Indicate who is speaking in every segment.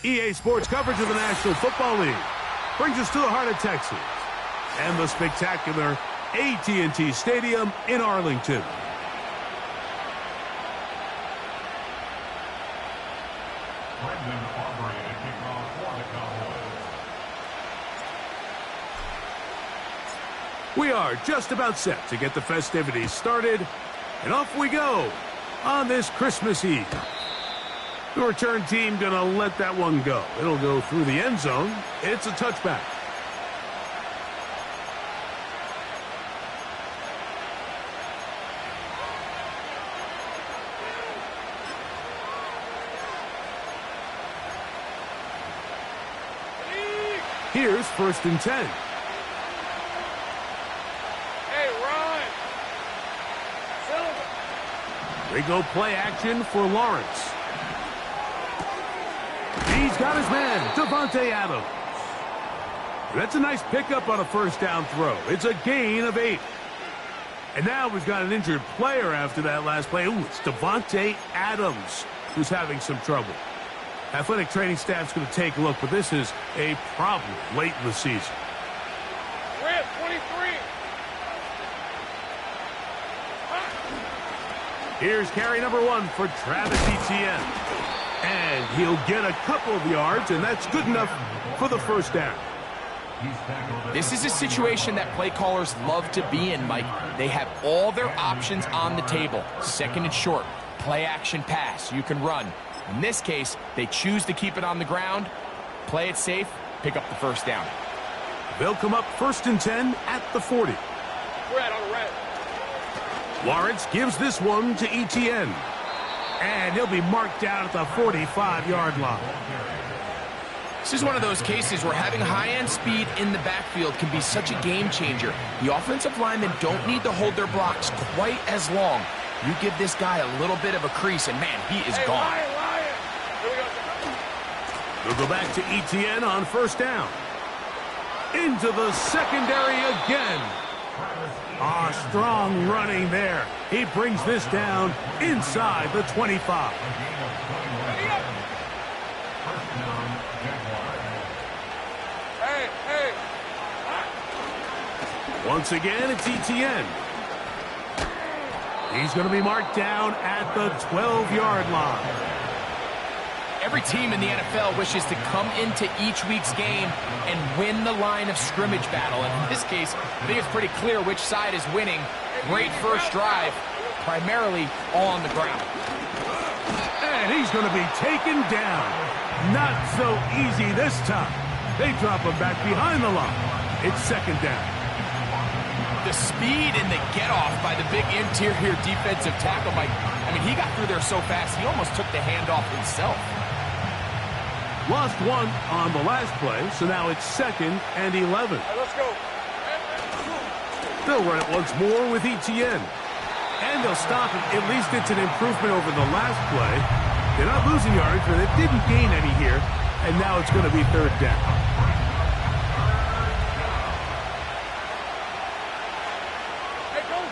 Speaker 1: EA Sports coverage of the National Football League brings us to the heart of Texas and the spectacular AT&T Stadium in Arlington. We are just about set to get the festivities started, and off we go on this Christmas Eve. The return team gonna let that one go. It'll go through the end zone. It's a touchback. Here's 1st and 10. They go play action for Lawrence. He's got his man, Davante Adams. That's a nice pickup on a 1st down throw. It's a gain of 8. And now we've got an injured player after that last play. Ooh, it's Davante Adams who's having some trouble. Athletic training staff's going to take a look, but this is a problem late in the season.
Speaker 2: Red 23.
Speaker 1: Here's carry number 1 for Travis Etienne. And he'll get a couple of yards, and that's good enough for the 1st down.
Speaker 3: This is a situation that play callers love to be in, Mike. They have all their options on the table. 2nd and short, play action pass, you can run. In this case, they choose to keep it on the ground, play it safe, pick up the 1st down.
Speaker 1: They'll come up 1st and 10 at the 40.
Speaker 2: Red on red.
Speaker 1: Lawrence gives this one to Etienne. And he'll be marked down at the 45-yard line.
Speaker 3: This is one of those cases where having high-end speed in the backfield can be such a game changer. The offensive linemen don't need to hold their blocks quite as long. You give this guy a little bit of a crease, and man, he is gone.
Speaker 2: Ryan. Here we go.
Speaker 1: They'll go back to Etienne on 1st down. Into the secondary again. Strong running there. He brings this down inside the 25.
Speaker 2: Hey.
Speaker 1: Once again, it's Etienne. He's going to be marked down at the 12-yard line.
Speaker 3: Every team in the NFL wishes to come into each week's game and win the line of scrimmage battle. And in this case, I think it's pretty clear which side is winning. Great 1st drive, primarily all on the ground.
Speaker 1: And he's going to be taken down. Not so easy this time. They drop him back behind the line. It's 2nd down.
Speaker 3: The speed and the get-off by the big interior defensive tackle, Mike. I mean, he got through there so fast, he almost took the handoff himself.
Speaker 1: Lost 1 on the last play, so now it's 2nd and 11.
Speaker 2: Right, let's go.
Speaker 1: They'll run it once more with Etienne. And they'll stop it. At least it's an improvement over the last play. They're not losing yards, but it didn't gain any here. And now it's going to be 3rd down.
Speaker 2: Hey, go.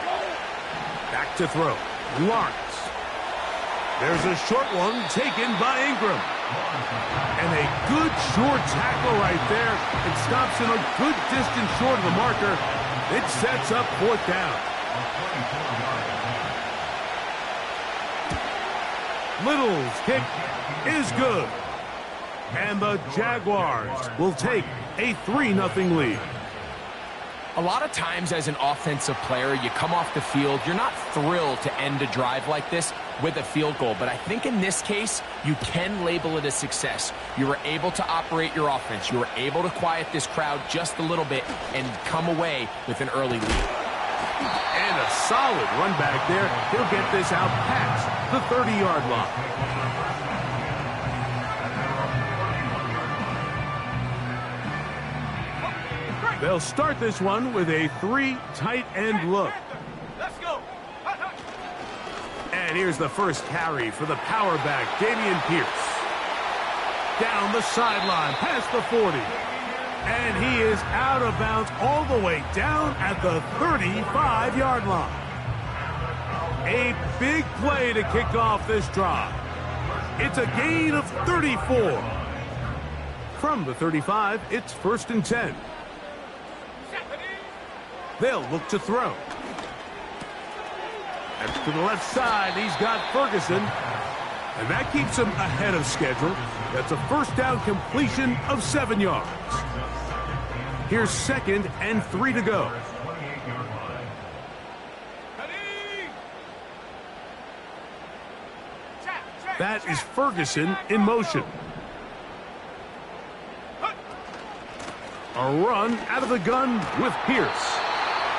Speaker 1: Back to throw. Lawrence. There's a short one taken by Ingram. And a good short tackle right there. It stops him a good distance short of the marker. It sets up 4th down. Little's kick is good. And the Jaguars will take a 3-0 lead.
Speaker 3: A lot of times as an offensive player, you come off the field, you're not thrilled to end a drive like this with a field goal. But I think in this case, you can label it a success. You were able to operate your offense. You were able to quiet this crowd just a little bit and come away with an early lead.
Speaker 1: And a solid run back there. He'll get this out past the 30-yard line. They'll start this one with a 3 tight end look.
Speaker 2: Let's go.
Speaker 1: And here's the first carry for the power back, Dameon Pierce. Down the sideline, past the 40. And he is out of bounds all the way down at the 35-yard line. A big play to kick off this drive. It's a gain of 34. From the 35, it's 1st and 10. They'll look to throw. That's to the left side. He's got Ferguson. And that keeps him ahead of schedule. That's a first down completion of 7 yards. Here's 2nd and 3 to go. That is Ferguson in motion. A run out of the gun with Pierce.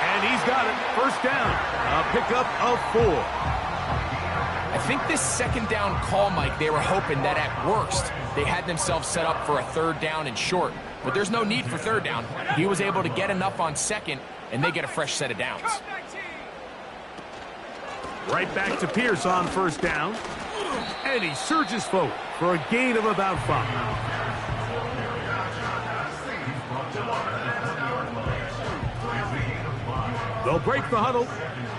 Speaker 1: And he's got it. First down. A pickup of 4.
Speaker 3: I think this 2nd down call, Mike, they were hoping that at worst they had themselves set up for a 3rd down and short. But there's no need for 3rd down. He was able to get enough on 2nd, and they get a fresh set of downs.
Speaker 1: Right back to Pierce on 1st down. And he surges forward for a gain of about 5. They'll break the huddle.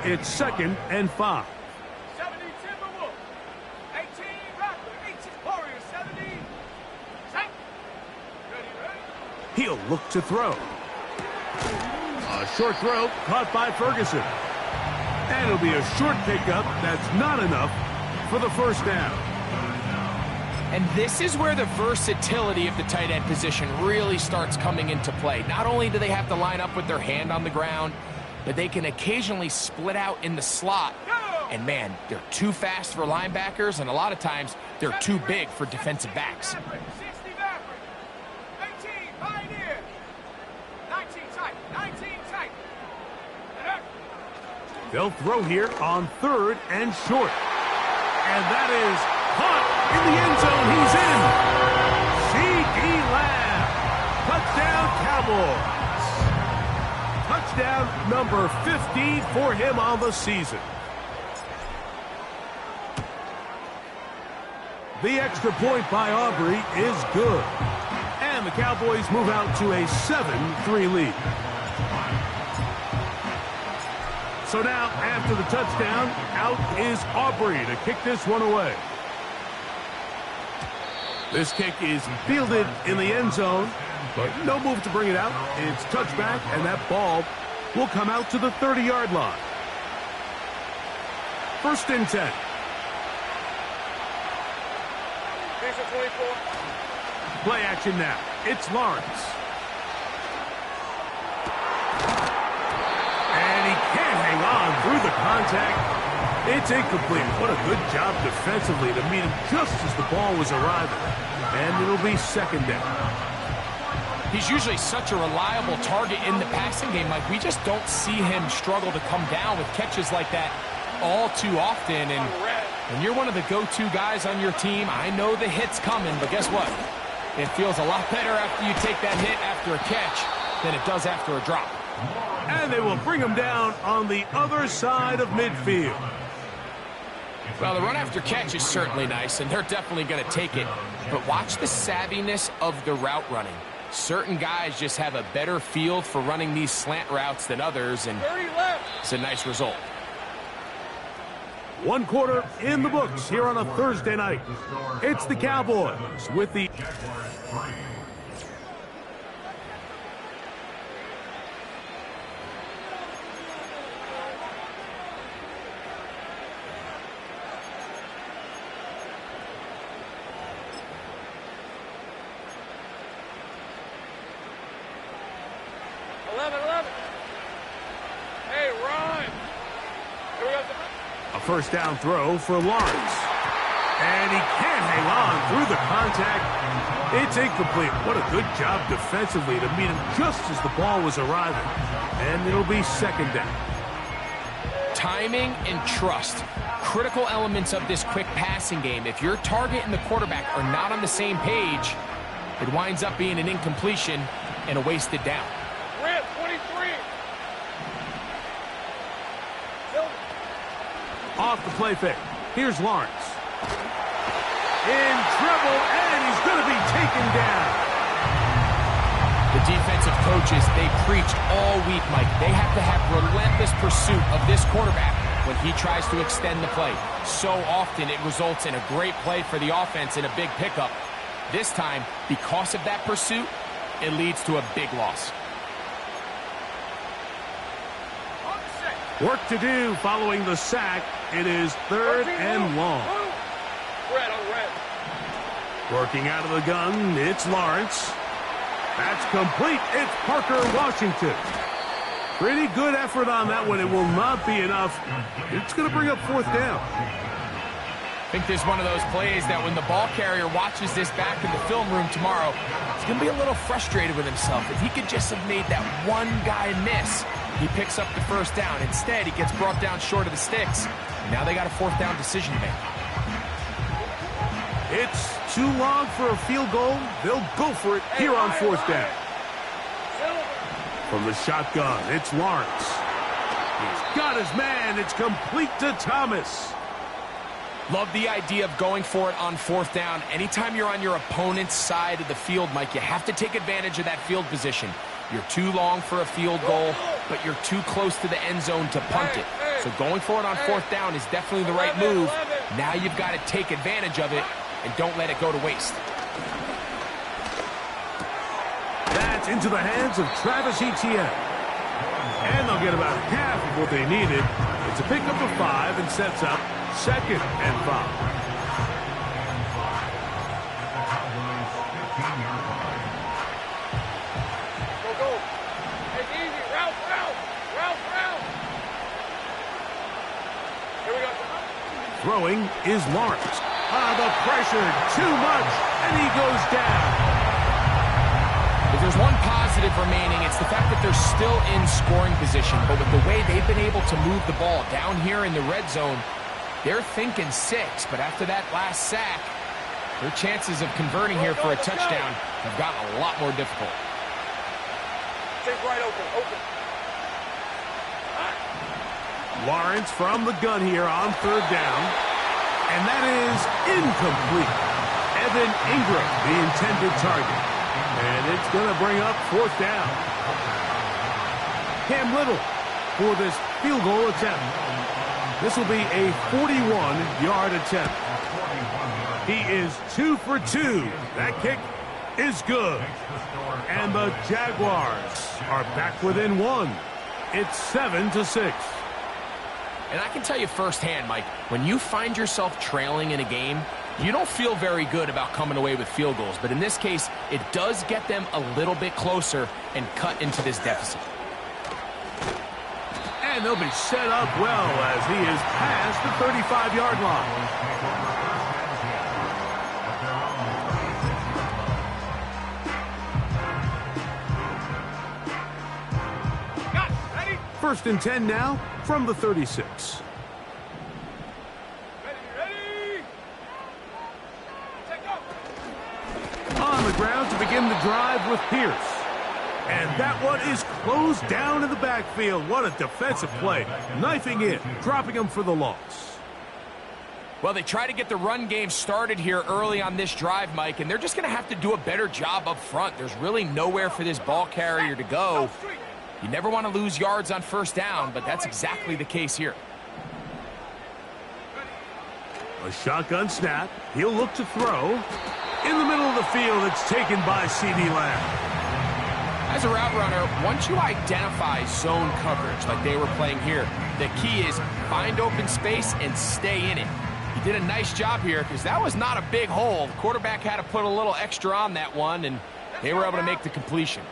Speaker 1: It's 2nd and 5.
Speaker 2: 70 Timberwolves. 18 Raptors. 18 Warriors. 70. Set. Ready.
Speaker 1: He'll look to throw. A short throw caught by Ferguson. And it'll be a short pickup. That's not enough for the 1st down.
Speaker 3: And this is where the versatility of the tight end position really starts coming into play. Not only do they have to line up with their hand on the ground, but they can occasionally split out in the slot. And man, they're too fast for linebackers, and a lot of times they're too big for defensive backs.
Speaker 2: 60 Maverick. 18 Pioneer. 19 tight. 19 tight.
Speaker 1: They'll throw here on 3rd and short. And that is caught in the end zone. He's in. C.D. Lamb. Touchdown, Cowboys. Touchdown number 15 for him on the season. The extra point by Aubrey is good. And the Cowboys move out to a 7-3 lead. So now, after the touchdown, out is Aubrey to kick this one away. This kick is fielded in the end zone, but no move to bring it out. It's touchback, and that ball will come out to the 30-yard line. 1st and 10.
Speaker 2: These are 24.
Speaker 1: Play action now. It's Lawrence. And he can't hang on through the contact. It's incomplete. What a good job defensively to meet him just as the ball was arriving. And it'll be 2nd down.
Speaker 3: He's usually such a reliable target in the passing game. Like, we just don't see him struggle to come down with catches like that all too often. And when you're one of the go-to guys on your team, I know the hit's coming, but guess what? It feels a lot better after you take that hit after a catch than it does after a drop.
Speaker 1: And they will bring him down on the other side of midfield.
Speaker 3: Well, the run after catch is certainly nice, and they're definitely going to take it. But watch the savviness of the route running. Certain guys just have a better feel for running these slant routes than others, and it's a nice result.
Speaker 1: 1 quarter in the books here on a Thursday night. It's the Cowboys with the... First down throw for Lawrence. And he can't hang on through the contact. It's incomplete. What a good job defensively to meet him just as the ball was arriving. And it'll be 2nd down.
Speaker 3: Timing and trust. Critical elements of this quick passing game. If your target and the quarterback are not on the same page, it winds up being an incompletion and a wasted down.
Speaker 2: Red 23.
Speaker 1: Off the play fake. Here's Lawrence. In trouble, and he's going to be taken down.
Speaker 3: The defensive coaches, they preached all week, Mike. They have to have relentless pursuit of this quarterback when he tries to extend the play. So often it results in a great play for the offense and a big pickup. This time, because of that pursuit, it leads to a big loss.
Speaker 1: Work to do following the sack. It is 3rd and long.
Speaker 2: Red on red.
Speaker 1: Working out of the gun, it's Lawrence. That's complete. It's Parker Washington. Pretty good effort on that one. It will not be enough. It's going to bring up 4th down.
Speaker 3: I think this is one of those plays that when the ball carrier watches this back in the film room tomorrow, he's going to be a little frustrated with himself. If he could just have made that one guy miss, he picks up the 1st down. Instead, he gets brought down short of the sticks. Now they got a 4th down decision to make.
Speaker 1: It's too long for a field goal. They'll go for it here on 4th down. From the shotgun, it's Lawrence. He's got his man. It's complete to Thomas.
Speaker 3: Love the idea of going for it on 4th down. Anytime you're on your opponent's side of the field, Mike, you have to take advantage of that field position. You're too long for a field goal, but you're too close to the end zone to punt it. So going for it on 4th down is definitely the right move. Now you've got to take advantage of it and don't let it go to waste.
Speaker 1: That's into the hands of Travis Etienne. And they'll get about half of what they needed. It's a pickup of 5 and sets up 2nd and 5.
Speaker 2: Go. Take it easy. Route. Here we go.
Speaker 1: Throwing is Lawrence. The pressure, too much, and he goes down.
Speaker 3: If there's one positive remaining, it's the fact that they're still in scoring position. But with the way they've been able to move the ball down here in the red zone, they're thinking 6. But after that last sack, their chances of converting here for a touchdown have gotten a lot more difficult.
Speaker 2: Take right open.
Speaker 1: Lawrence from the gun here on 3rd down. And that is incomplete. Evan Ingram, the intended target. And it's going to bring up 4th down. Cam Little for this field goal attempt. This will be a 41-yard attempt. He is 2 for 2. That kick is good. And the Jaguars are back within 1. It's 7-6.
Speaker 3: And I can tell you firsthand, Mike, when you find yourself trailing in a game, you don't feel very good about coming away with field goals. But in this case, it does get them a little bit closer and cut into this deficit.
Speaker 1: And they'll be set up well as he is past the 35-yard line.
Speaker 2: Got it. Ready?
Speaker 1: 1st and 10 now from the 36.
Speaker 2: Ready. Take off.
Speaker 1: On the ground to begin the drive with Pierce. And that one is closed down in the backfield. What a defensive play. Knifing in, dropping him for the loss.
Speaker 3: Well, they try to get the run game started here early on this drive, Mike, and they're just going to have to do a better job up front. There's really nowhere for this ball carrier to go. You never want to lose yards on 1st down, but that's exactly the case here.
Speaker 1: A shotgun snap. He'll look to throw. In the middle of the field, it's taken by C.D. Lamb.
Speaker 3: As a route runner, once you identify zone coverage like they were playing here, the key is find open space and stay in it. He did a nice job here because that was not a big hole. The quarterback had to put a little extra on that one, and they were able to make the completion.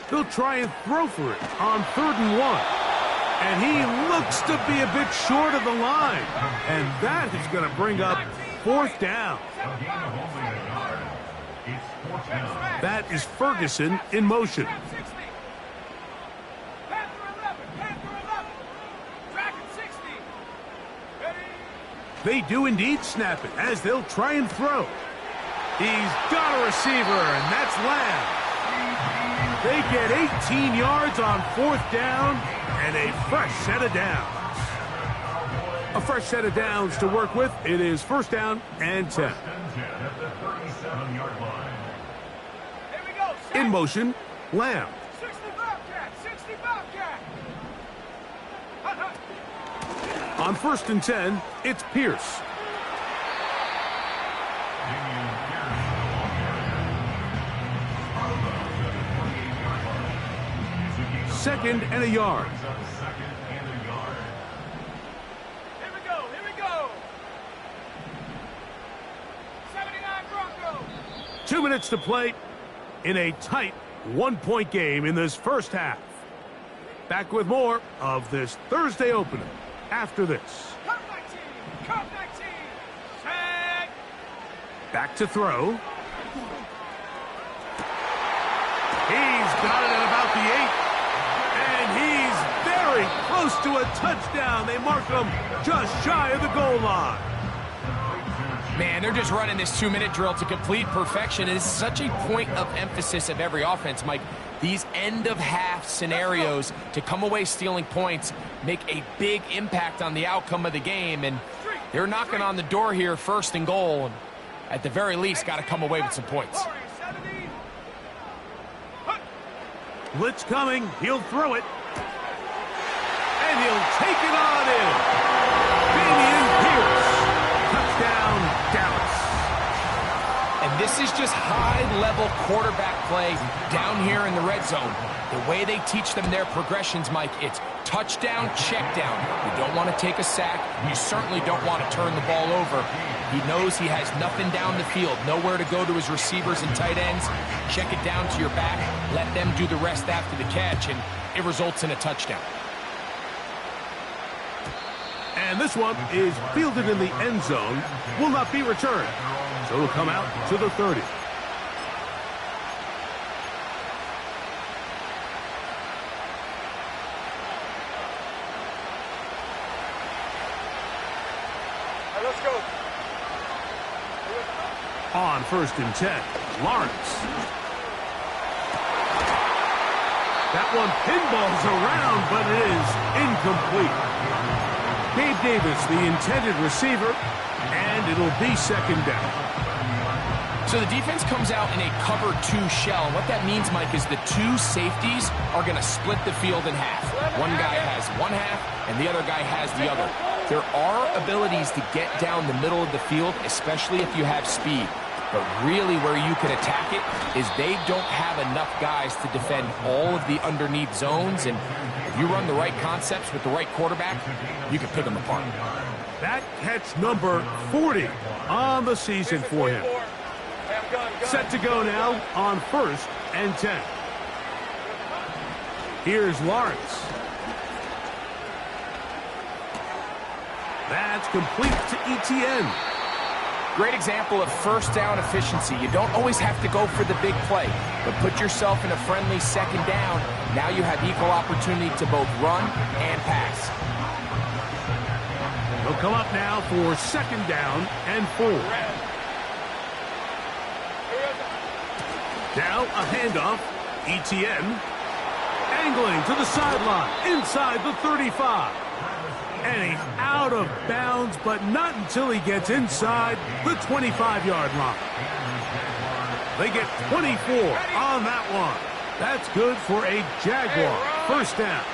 Speaker 1: They'll try and throw for it on 3rd and 1. And he looks to be a bit short of the line. And that is going to bring up 4th down. That is Ferguson in motion. They do indeed snap it as they'll try and throw. He's got a receiver, and that's Lamb. They get 18 yards on 4th down and a fresh set of downs. A fresh set of downs to work with. It is 1st down and 10. In motion, Lamb. On 1st and 10, it's Pierce. Second and a yard.
Speaker 2: Here we go, here we go. 79 Broncos.
Speaker 1: 2 minutes to play in a tight one-point game in this first half. Back with more of this Thursday opener after this.
Speaker 2: Come 19, come 19. Tag.
Speaker 1: Back to throw. He's got it at about the 8. And he's very close to a touchdown. They mark him just shy of the goal line.
Speaker 3: Man, they're just running this 2-minute drill to complete perfection. It is such a point of emphasis of every offense, Mike. These end-of-half scenarios to come away stealing points make a big impact on the outcome of the game, and they're knocking on the door here, 1st and goal, and at the very least got to come away with some points.
Speaker 1: Blitz coming. He'll throw it. And he'll take it on in. Damian Pierce. Touchdown, Dallas.
Speaker 3: And this is just high-level quarterback play down here in the red zone. The way they teach them their progressions, Mike, it's touchdown, check down. You don't want to take a sack. You certainly don't want to turn the ball over. He knows he has nothing down the field, nowhere to go to his receivers and tight ends. Check it down to your back. Let them do the rest after the catch, and it results in a touchdown.
Speaker 1: And this one is fielded in the end zone. Will not be returned. So it'll come out to the 30.
Speaker 2: All right, let's go.
Speaker 1: On 1st and 10, Lawrence. That one pinballs around, but it is incomplete. Gabe Davis, the intended receiver, and it'll be 2nd down.
Speaker 3: So the defense comes out in a cover 2 shell. What that means, Mike, is the 2 safeties are going to split the field in half. One guy has one half, and the other guy has the other. There are abilities to get down the middle of the field, especially if you have speed. But really where you can attack it is they don't have enough guys to defend all of the underneath zones. And if you run the right concepts with the right quarterback, you can pick them apart.
Speaker 1: That catch number 40 on the season for him. Set to go now on 1st and 10. Here's Lawrence. That's complete to ETN.
Speaker 3: Great example of 1st down efficiency. You don't always have to go for the big play, but put yourself in a friendly 2nd down. Now you have equal opportunity to both run and pass.
Speaker 1: They'll come up now for 2nd down and 4. Now a handoff. ETN angling to the sideline inside the 35. And he's out of bounds, but not until he gets inside the 25-yard line. They get 24 on that one. That's good for a Jaguar 1st down.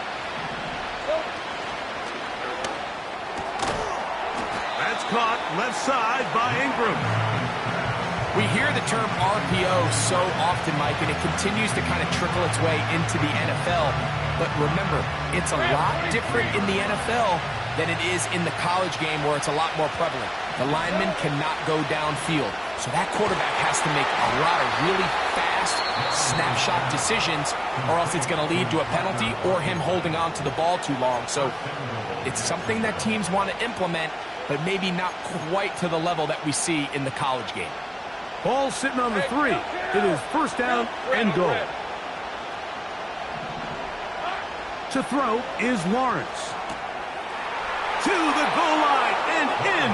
Speaker 1: That's caught left side by Ingram.
Speaker 3: We hear the term RPO so often, Mike, and it continues to kind of trickle its way into the NFL. But remember, it's a lot different in the NFL than it is in the college game where it's a lot more prevalent. The lineman cannot go downfield. So that quarterback has to make a lot of really fast snapshot decisions, or else it's going to lead to a penalty or him holding on to the ball too long. So it's something that teams want to implement, but maybe not quite to the level that we see in the college game.
Speaker 1: Ball sitting on the 3. It is 1st down and goal. To throw is Lawrence. To the goal line and in.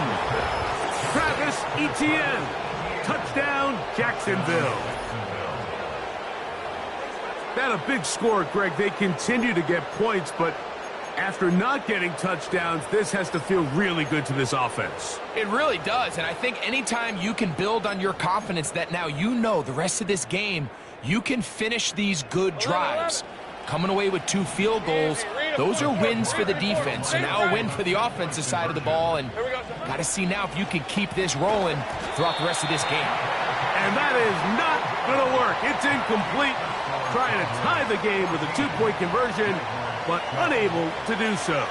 Speaker 1: Travis Etienne. Touchdown, Jacksonville. That a big score, Greg. They continue to get points, but after not getting touchdowns, this has to feel really good to this offense.
Speaker 3: It really does, and I think anytime you can build on your confidence that now you know the rest of this game, you can finish these good drives. coming away with 2 field goals. Those are wins for the defense. So now a win for the offensive side of the ball, and got to see now if you can keep this rolling throughout the rest of this game.
Speaker 1: And that is not going to work. It's incomplete. Trying to tie the game with a 2-point conversion, but unable to do so.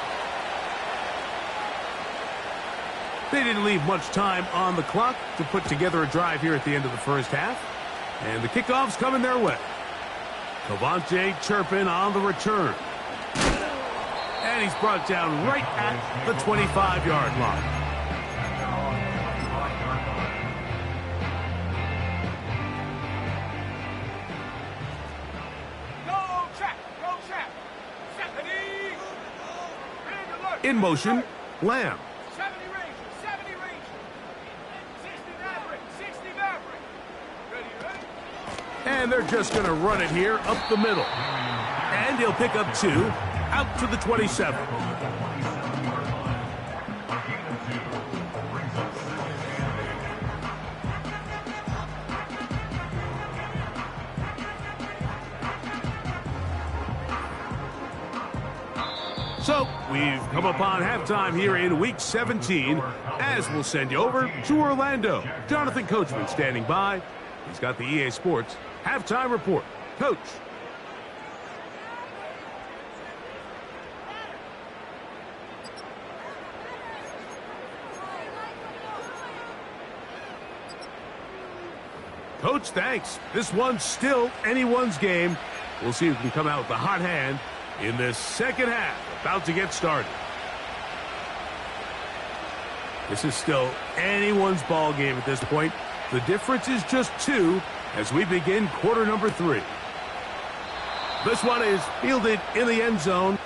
Speaker 1: They didn't leave much time on the clock to put together a drive here at the end of the first half. And the kickoff's coming their way. Cavante Turpin on the return. And he's brought down right at the 25-yard line. In motion, Lamb.
Speaker 2: 70 range, 60 Maverick, 60 Maverick. Ready?
Speaker 1: And they're just going to run it here up the middle. And he'll pick up 2 out to the 27. So, we've come upon halftime here in Week 17, as we'll send you over to Orlando. Jonathan Coachman standing by. He's got the EA Sports Halftime Report. Coach. Coach, thanks. This one's still anyone's game. We'll see who can come out with the hot hand in this second half. About to get started. This is still anyone's ball game at this point. The difference is just 2 as we begin quarter number 3. This one is fielded in the end zone.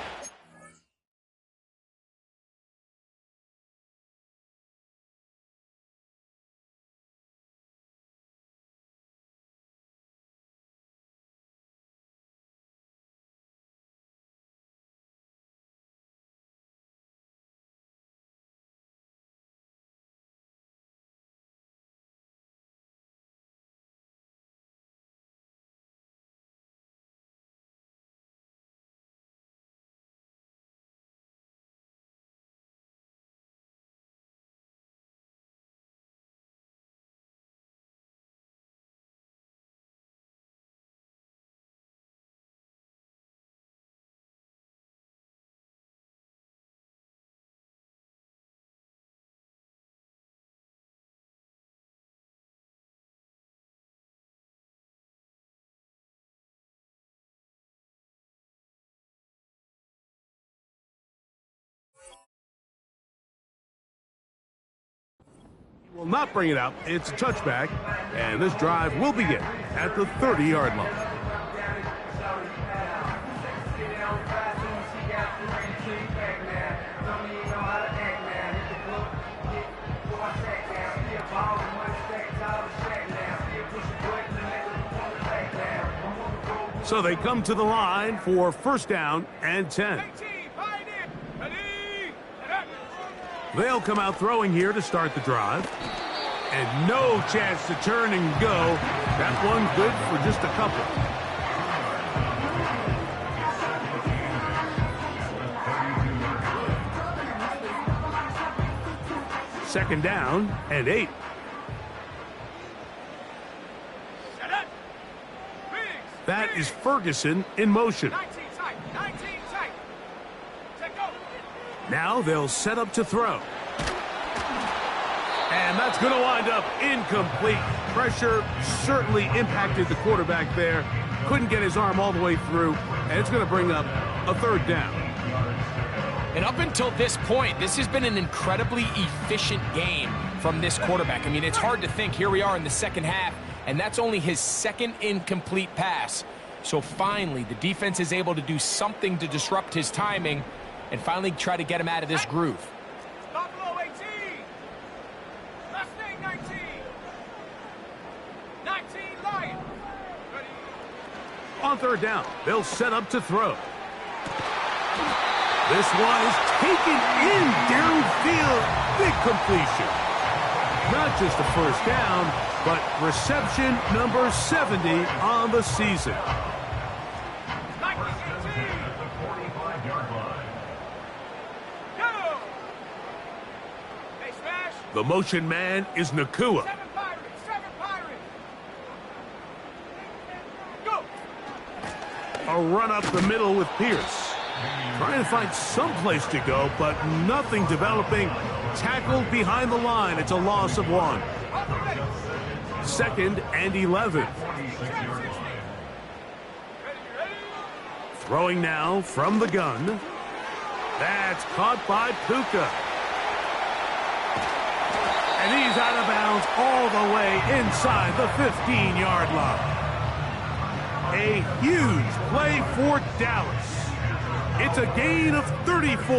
Speaker 1: Will not bring it out. It's a touchback, and this drive will begin at the 30-yard line. So they come to the line for first down and 10. They'll come out throwing here to start the drive. And no chance to turn and go. That one good for just a couple. Second down and 8. That is Ferguson in motion. Now they'll set up to throw. And that's going to wind up incomplete. Pressure certainly impacted the quarterback there. Couldn't get his arm all the way through. And it's going to bring up a third down.
Speaker 3: And up until this point, this has been an incredibly efficient game from this quarterback. I mean, it's hard to think. Here we are in the second half, and that's only his second incomplete pass. So finally, the defense is able to do something to disrupt his timing and finally try to get him out of this groove.
Speaker 2: Buffalo 18. Mustang 19. 19 Lions. Ready.
Speaker 1: On third down, they'll set up to throw. This one is taken in downfield. Big completion. Not just a first down, but reception number 70 on the season.
Speaker 2: 19,
Speaker 1: The motion man is Nakua.
Speaker 2: Seven Pirates! Seven Pirates! Go!
Speaker 1: A run up the middle with Pierce. Trying to find some place to go, but nothing developing. Tackled behind the line. It's a loss of 1. 2nd and 11. Throwing now from the gun. That's caught by Puka. And he's out of bounds all the way inside the 15-yard line. A huge play for Dallas. It's a gain of 34.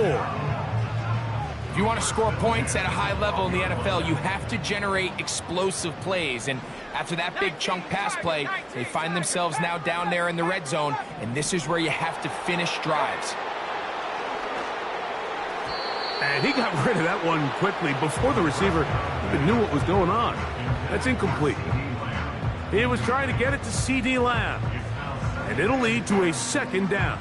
Speaker 3: If you want to score points at a high level in the NFL, you have to generate explosive plays. And after that big chunk pass play, they find themselves now down there in the red zone. And this is where you have to finish drives.
Speaker 1: And he got rid of that one quickly before the receiver even knew what was going on. That's incomplete. He was trying to get it to C.D. Lamb. And it'll lead to a 2nd down.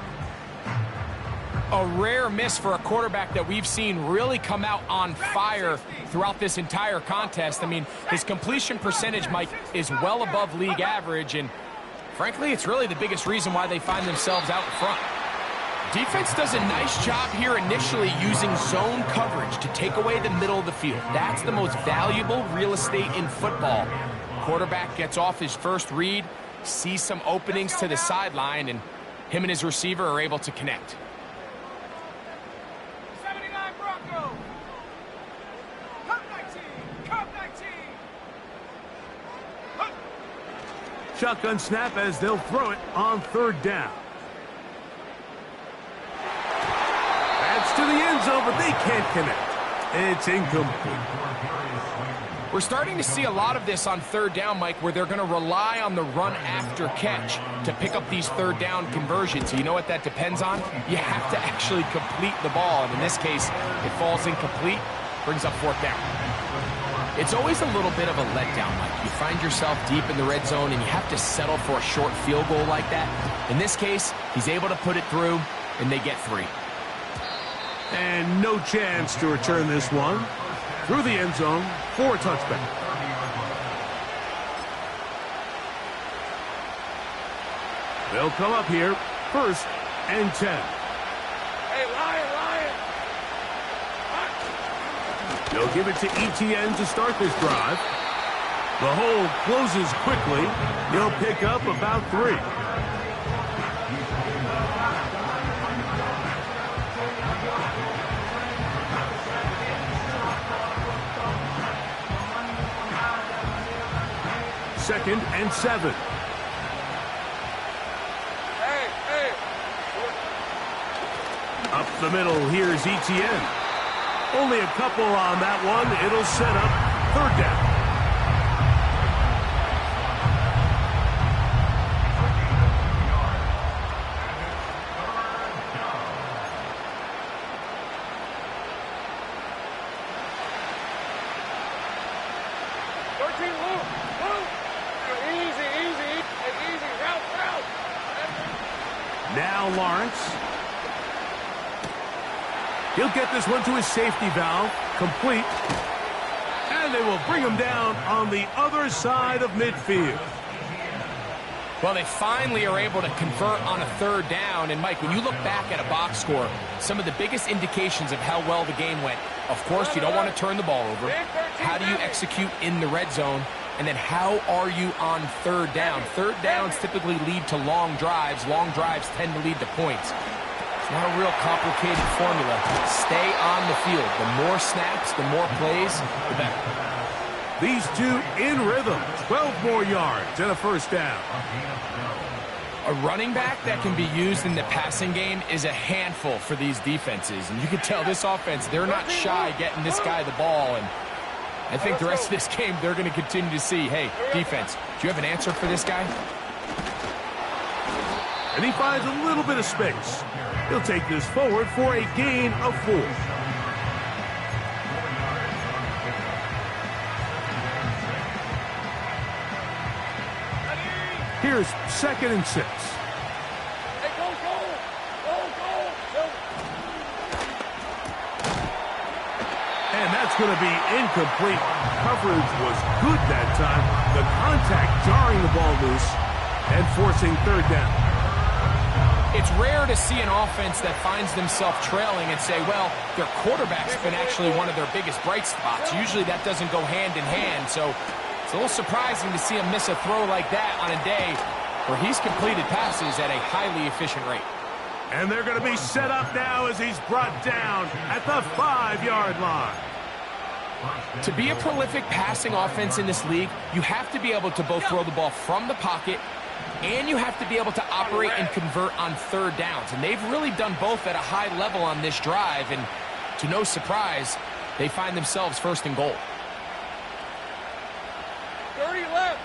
Speaker 3: A rare miss for a quarterback that we've seen really come out on fire throughout this entire contest. I mean, his completion percentage, Mike, is well above league average, and frankly, it's really the biggest reason why they find themselves out in front. Defense does a nice job here initially using zone coverage to take away the middle of the field. That's the most valuable real estate in football. Quarterback gets off his first read, sees some openings to the sideline, and him and his receiver are able to connect.
Speaker 1: Shotgun snap as they'll throw it on 3rd down. That's to the end zone, but they can't connect. It's incomplete.
Speaker 3: We're starting to see a lot of this on 3rd down, Mike, where they're going to rely on the run after catch to pick up these 3rd down conversions. So you know what that depends on? You have to actually complete the ball. And in this case, it falls incomplete, brings up 4th down. It's always a little bit of a letdown, Mike. You find yourself deep in the red zone and you have to settle for a short field goal like that. In this case, he's able to put it through, and they get 3.
Speaker 1: And no chance to return this one. Through the end zone for a touchback. They'll come up here, 1st and 10.
Speaker 2: Hey, Lion!
Speaker 1: They'll give it to ETN to start this drive. The hole closes quickly. He'll pick up about 3. Second and 7.
Speaker 2: Hey!
Speaker 1: Up the middle, here's ETN. Only a couple on that one. It'll set up 3rd down.
Speaker 2: Easy. Route.
Speaker 1: Now Lawrence. He'll get this one to his safety valve. Complete. And they will bring him down on the other side of midfield.
Speaker 3: Well, they finally are able to convert on a 3rd down. And, Mike, when you look back at a box score, some of the biggest indications of how well the game went, of course, you don't want to turn the ball over. How do you execute in the red zone? And then how are you on 3rd down? 3rd downs typically lead to long drives. Long drives tend to lead to points. It's not a real complicated formula. Stay on the field. The more snaps, the more plays, the better.
Speaker 1: These two in rhythm. 12 more yards and a 1st down.
Speaker 3: A running back that can be used in the passing game is a handful for these defenses. And you can tell this offense, they're not shy getting this guy the ball. And I think the rest of this game, they're going to continue to see, hey, defense, do you have an answer for this guy?
Speaker 1: And he finds a little bit of space. He'll take this forward for a gain of 4. Here's 2nd and 6.
Speaker 2: Hey, go!
Speaker 1: And that's going to be incomplete. Coverage was good that time. The contact jarring the ball loose and forcing third down.
Speaker 3: It's rare to see an offense that finds themselves trailing and say, well, their quarterback's been actually one of their biggest bright spots. Usually that doesn't go hand in hand, so it's a little surprising to see him miss a throw like that on a day where he's completed passes at a highly efficient rate.
Speaker 1: And they're going to be set up now as he's brought down at the 5-yard line.
Speaker 3: To be a prolific passing offense in this league, you have to be able to both throw the ball from the pocket and you have to be able to operate and convert on third downs. And they've really done both at a high level on this drive. And to no surprise, they find themselves first and goal.
Speaker 2: 30 left.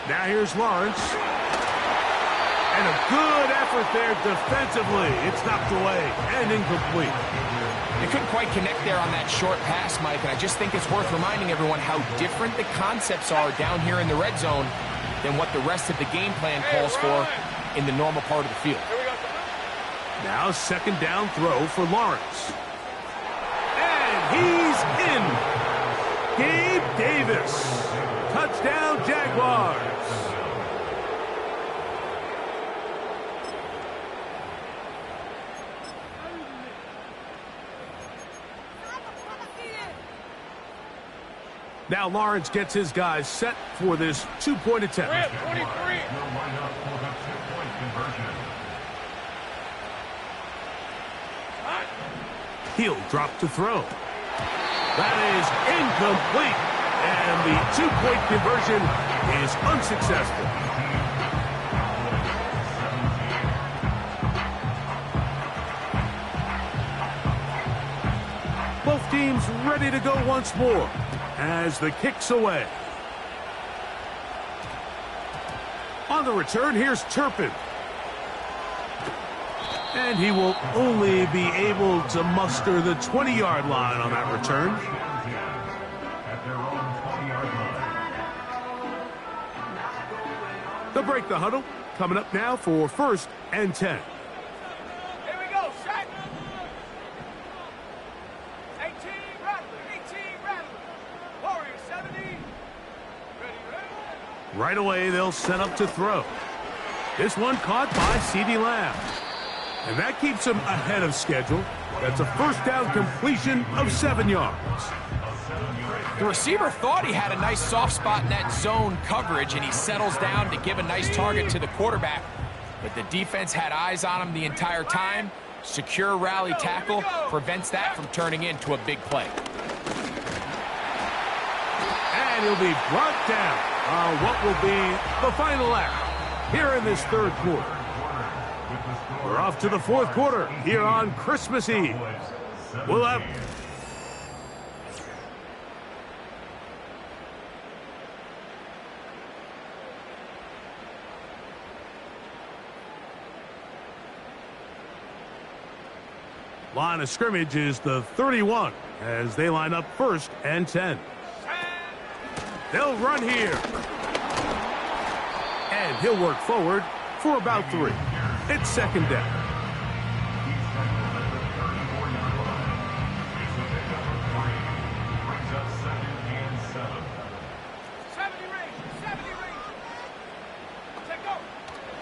Speaker 1: Now here's Lawrence. And a good effort there defensively. It's knocked away and incomplete.
Speaker 3: They couldn't quite connect there on that short pass, Mike, and I just think it's worth reminding everyone how different the concepts are down here in the red zone than what the rest of the game plan calls for in the normal part of the field.
Speaker 1: Now second down throw for Lawrence. And he's in. Gabe Davis. Touchdown, Jaguars. Now Lawrence gets his guys set for this two-point attempt.
Speaker 2: 23.
Speaker 1: He'll drop to throw. That is incomplete. And the two-point conversion is unsuccessful. Both teams ready to go once more as the kick's away. On the return, here's Turpin. And he will only be able to muster the 20-yard line on that return. They'll break the huddle. Coming up now for 1st and 10.
Speaker 2: Here we go, set. 18 Rattler. Warriors 70. Ready.
Speaker 1: Right away, they'll set up to throw. This one caught by CeeDee Lamb. And that keeps him ahead of schedule. That's a first down completion of 7 yards.
Speaker 3: The receiver thought he had a nice soft spot in that zone coverage, and he settles down to give a nice target to the quarterback. But the defense had eyes on him the entire time. Secure rally tackle prevents that from turning into a big play.
Speaker 1: And he'll be brought down on what will be the final act here in this third quarter. We're off to the 4th quarter here on Christmas Eve. We'll have... Line of scrimmage is the 31 as they line up 1st and 10. They'll run here. And he'll work forward for about 3. It's 2nd down.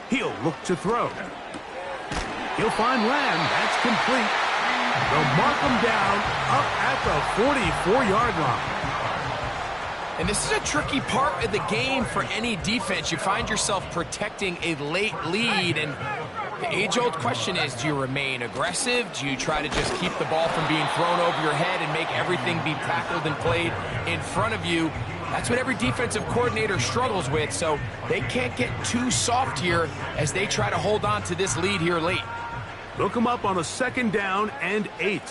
Speaker 1: He'll look to throw. He'll find Lamb. That's complete. They'll mark him down up at the 44-yard line.
Speaker 3: And this is a tricky part of the game for any defense. You find yourself protecting a late lead, and the age-old question is, do you remain aggressive? Do you try to just keep the ball from being thrown over your head and make everything be tackled and played in front of you? That's what every defensive coordinator struggles with, so they can't get too soft here as they try to hold on to this lead here late.
Speaker 1: Look them up on a 2nd down and 8.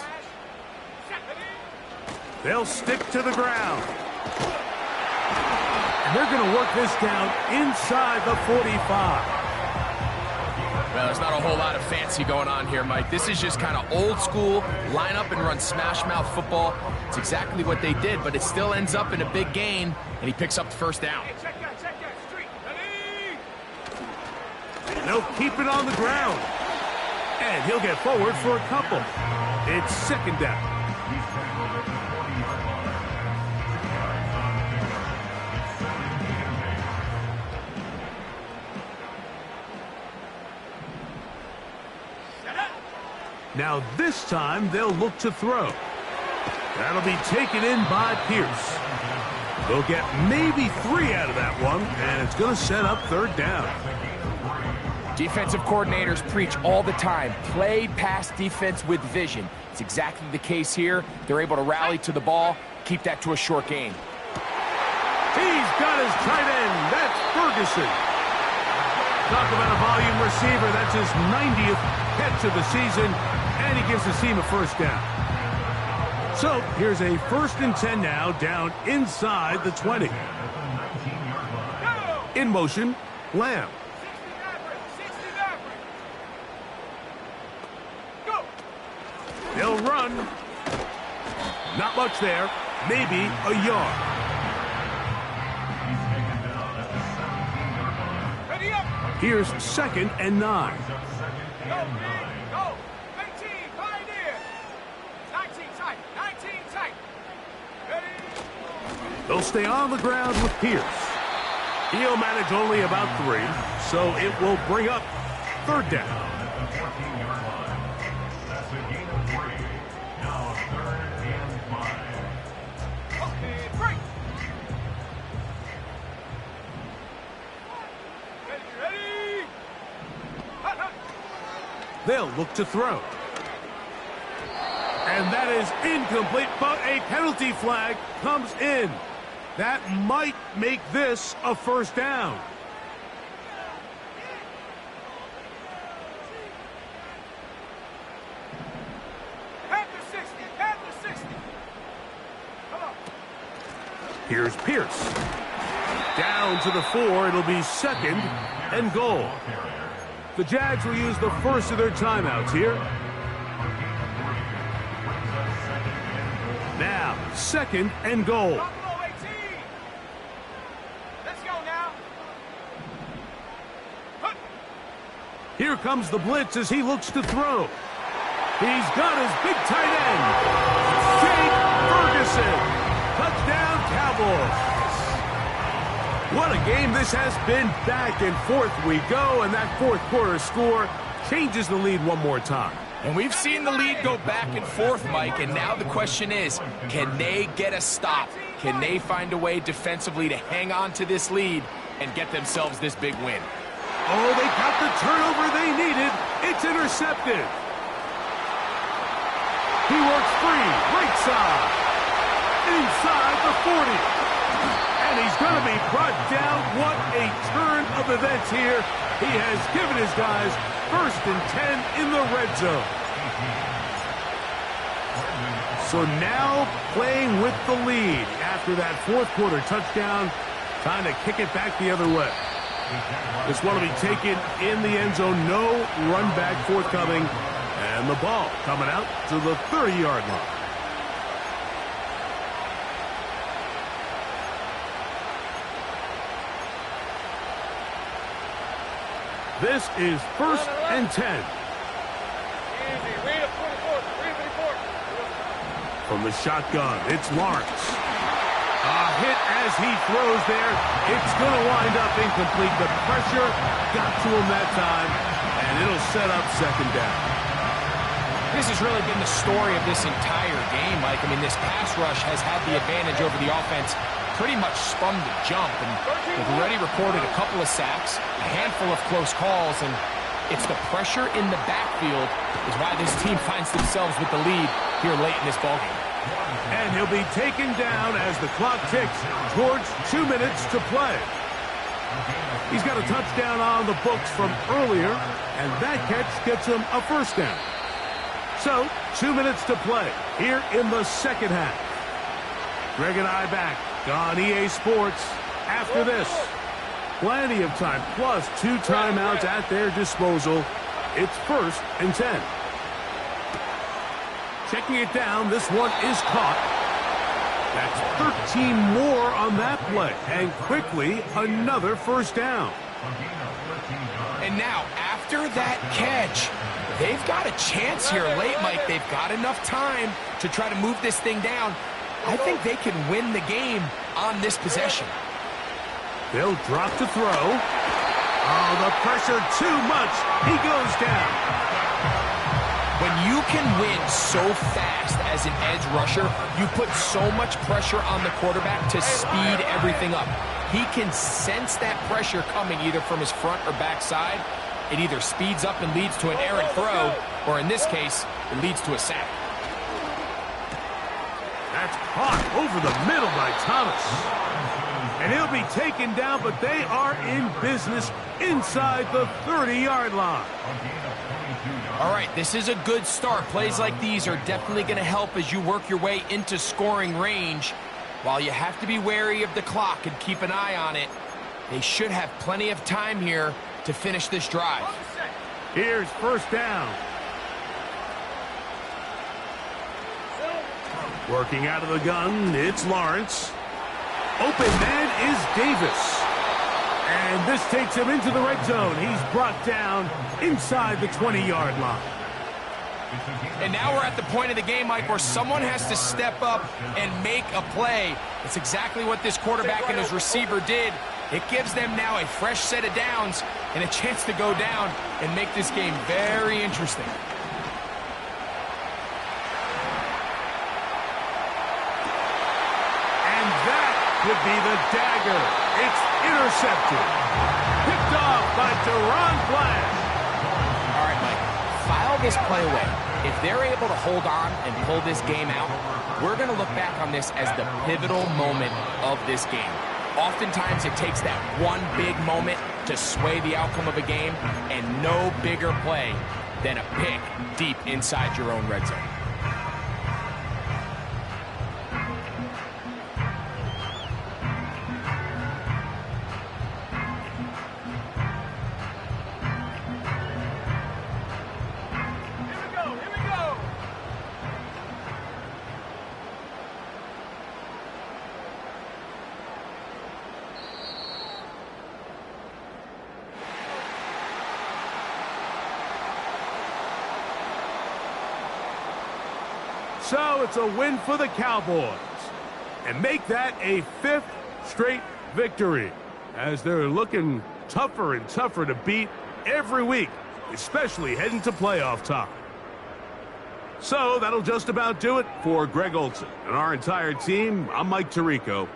Speaker 1: They'll stick to the ground. And they're going to work this down inside the 45.
Speaker 3: Well, there's not a whole lot of fancy going on here, Mike. This is just kind of old school, line up and run smash mouth football. It's exactly what they did, but it still ends up in a big gain, and he picks up the 1st down.
Speaker 2: Check that. Street. Ready.
Speaker 1: They'll keep it on the ground. And he'll get forward for a couple. It's 2nd down. Now this time they'll look to throw. That'll be taken in by Pierce. They'll get maybe 3 out of that one, and it's going to set up third down.
Speaker 3: Defensive coordinators preach all the time, play pass defense with vision. It's exactly the case here. They're able to rally to the ball, keep that to a short gain.
Speaker 1: He's got his tight end. That's Ferguson. Talk about a volume receiver. That's his 90th catch of the season, and he gives his team a first down. So here's a 1st and 10 now, down inside the 20. In motion, Lamb. They'll run. Not much there. Maybe a yard. Here's 2nd and 9.
Speaker 2: Go. 19, pioneer. 19 tight. 19 tight. Ready?
Speaker 1: They'll stay on the ground with Pierce. He'll manage only about 3, so it will bring up 3rd down. They'll look to throw. And that is incomplete, but a penalty flag comes in. That might make this a first down.
Speaker 2: Head to 60. Come on.
Speaker 1: Here's Pierce. Down to the 4. It'll be 2nd and goal. The Jags will use the first of their timeouts here. Now, 2nd and goal.
Speaker 2: Buffalo 18. Let's go now.
Speaker 1: Here comes the blitz as he looks to throw. He's got his big tight end, Jake Ferguson. Touchdown, Cowboys. What a game this has been. Back and forth we go, and that 4th quarter score changes the lead one more time.
Speaker 3: And we've seen the lead go back and forth, Mike, and now the question is, can they get a stop? Can they find a way defensively to hang on to this lead and get themselves this big win?
Speaker 1: Oh, they got the turnover they needed. It's intercepted. He works free, right side, inside the 40. And he's going to be brought down. What a turn of events here. He has given his guys 1st and 10 in the red zone. So now playing with the lead after that 4th quarter touchdown, trying to kick it back the other way. This one will be taken in the end zone. No run back forthcoming. And the ball coming out to the 30-yard line. This is 1st and 10.
Speaker 2: Easy. Read a 44.
Speaker 1: From the shotgun, it's Lawrence. A hit as he throws there. It's going to wind up incomplete. The pressure got to him that time, and it'll set up 2nd down.
Speaker 3: This has really been the story of this entire game, Mike. I mean, this pass rush has had the advantage over the offense pretty much from the jump, and they've already recorded a couple of sacks, a handful of close calls, and it's the pressure in the backfield is why this team finds themselves with the lead here late in this ballgame.
Speaker 1: And he'll be taken down as the clock ticks towards 2 minutes to play. He's got a touchdown on the books from earlier, and that catch gets him a first down. So, 2 minutes to play here in the 2nd half. Greg and I back on EA Sports after this. Plenty of time, plus 2 timeouts at their disposal. It's 1st and 10. Checking it down, this one is caught. That's 13 more on that play, and quickly another first down.
Speaker 3: And now, after that catch, they've got a chance here late, Mike. They've got enough time to try to move this thing down. I think they can win the game on this possession.
Speaker 1: They'll drop to throw. Oh, the pressure too much. He goes down.
Speaker 3: When you can win so fast as an edge rusher, you put so much pressure on the quarterback to speed everything up. He can sense that pressure coming either from his front or back side. It either speeds up and leads to an errant throw, or in this case, it leads to a sack.
Speaker 1: That's caught over the middle by Thomas. And he'll be taken down, but they are in business inside the 30-yard line.
Speaker 3: All right, this is a good start. Plays like these are definitely going to help as you work your way into scoring range. While you have to be wary of the clock and keep an eye on it, they should have plenty of time here to finish this drive.
Speaker 1: Here's first down. Working out of the gun, it's Lawrence. Open man is Davis. And this takes him into the red zone. He's brought down inside the 20-yard line.
Speaker 3: And now we're at the point of the game, Mike, where someone has to step up and make a play. It's exactly what this quarterback and his receiver did. It gives them now a fresh set of downs and a chance to go down and make this game very interesting.
Speaker 1: And that could be the dagger. It's intercepted. Picked off by Deron Bland.
Speaker 3: All right, Mike, file this play away. If they're able to hold on and pull this game out, we're going to look back on this as the pivotal moment of this game. Oftentimes, it takes that one big moment to sway the outcome of a game, and no bigger play than a pick deep inside your own red zone.
Speaker 1: So it's a win for the Cowboys, and make that a 5th straight victory, as they're looking tougher and tougher to beat every week, especially heading to playoff time. So that'll just about do it for Greg Olson and our entire team. I'm Mike Tirico.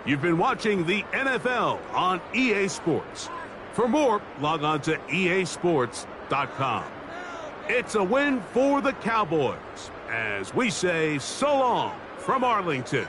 Speaker 1: You've been watching the NFL on EA Sports. For more, log on to easports.com. It's a win for the Cowboys, as we say so long from Arlington.